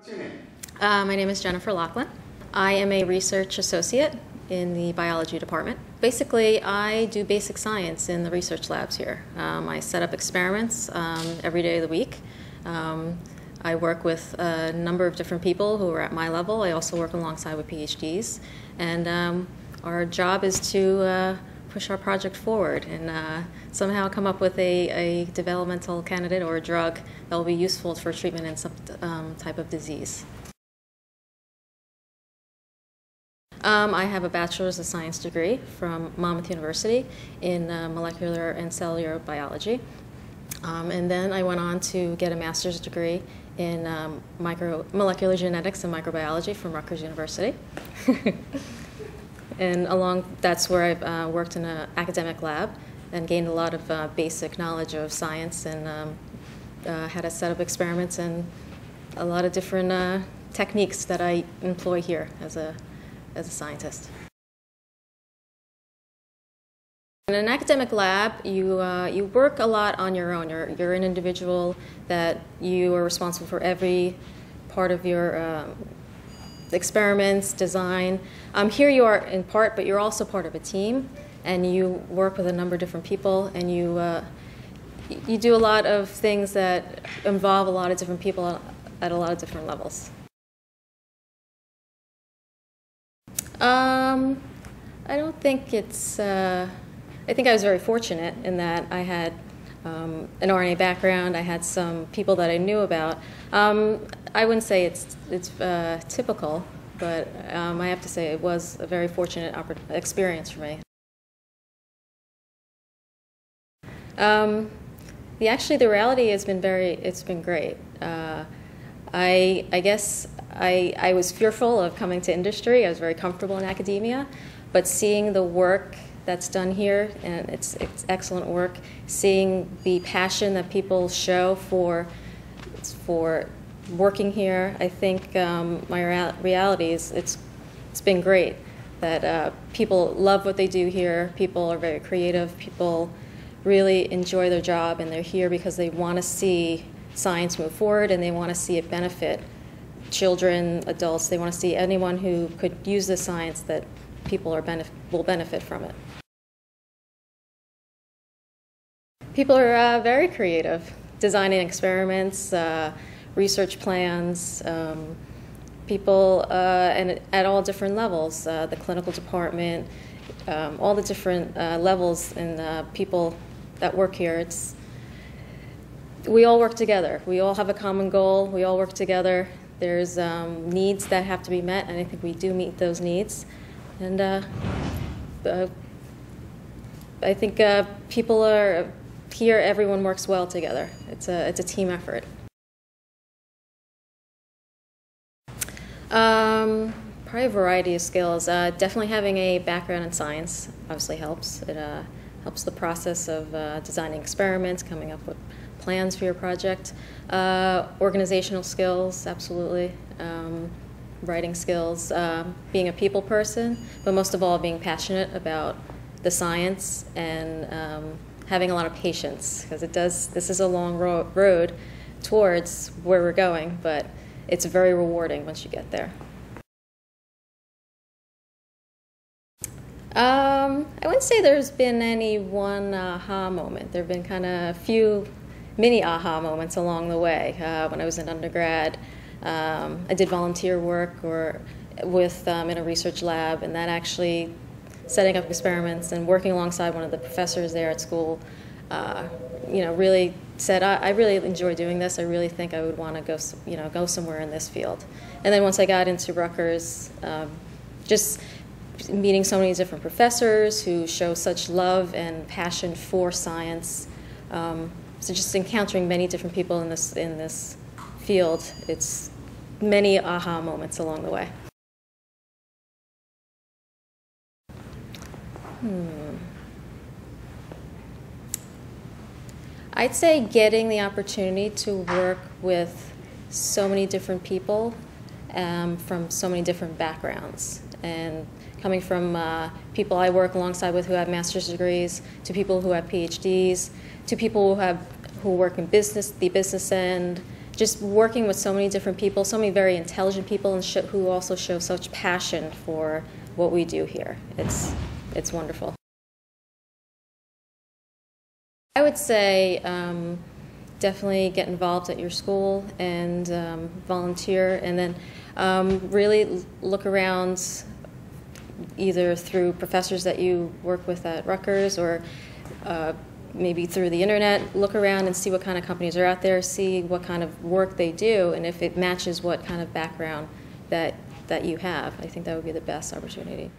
What's your name? My name is Jennifer Laughlin. I am a research associate in the biology department. Basically, I do basic science in the research labs here. I set up experiments every day of the week. I work with a number of different people who are at my level. I also work alongside with PhDs. And our job is to push our project forward and somehow come up with a developmental candidate or a drug that will be useful for treatment in some type of disease. I have a Bachelor's of Science degree from Monmouth University in molecular and cellular biology. And then I went on to get a master's degree in molecular genetics and microbiology from Rutgers University. And that's where I've worked in an academic lab and gained a lot of basic knowledge of science and had a set of experiments and a lot of different techniques that I employ here as a scientist. In an academic lab, you work a lot on your own. You're an individual that you are responsible for every part of your experiments, design. Here you are in part, but you're also part of a team, and you work with a number of different people, and you do a lot of things that involve a lot of different people at a lot of different levels. I don't think it's, I think I was very fortunate in that I had an RNA background. I had some people that I knew about. I wouldn't say it's typical, but I have to say it was a very fortunate experience for me. Actually, the reality has been it's been great. I guess I was fearful of coming to industry. I was very comfortable in academia, but seeing the work that's done here, and it's excellent work, seeing the passion that people show for working here, I think my reality is it's been great that people love what they do here. People are very creative. People really enjoy their job, and they're here because they want to see science move forward, and they want to see it benefit children, adults. They want to see anyone who could use the science that people will benefit from it. People are very creative, designing experiments, research plans, people and at all different levels, the clinical department, all the different levels and people that work here. We all work together. We all have a common goal. We all work together. There's needs that have to be met, and I think we do meet those needs. And I think people are here. Everyone works well together. It's a team effort. Probably a variety of skills. Definitely having a background in science obviously helps. It helps the process of designing experiments, coming up with plans for your project. Organizational skills, absolutely. Writing skills, being a people person, but most of all being passionate about the science and having a lot of patience, because this is a long road towards where we're going, but it's very rewarding once you get there. I wouldn't say there's been any one aha moment. There have been kind of a few mini aha moments along the way. When I was in undergrad, I did volunteer work in a research lab, and that actually setting up experiments and working alongside one of the professors there at school, really said, I really enjoy doing this. I really think I would want to go somewhere in this field. And then once I got into Rutgers, just meeting so many different professors who show such love and passion for science. So just encountering many different people in this field, it's many aha moments along the way. I'd say getting the opportunity to work with so many different people from so many different backgrounds, and coming from people I work alongside with who have master's degrees, to people who have PhDs, to people who work in the business end, just working with so many different people, so many very intelligent people, and who also show such passion for what we do here. It's wonderful. I would say definitely get involved at your school and volunteer, and then really look around either through professors that you work with at Rutgers or maybe through the internet. Look around and see what kind of companies are out there, see what kind of work they do, and if it matches what kind of background that you have. I think that would be the best opportunity.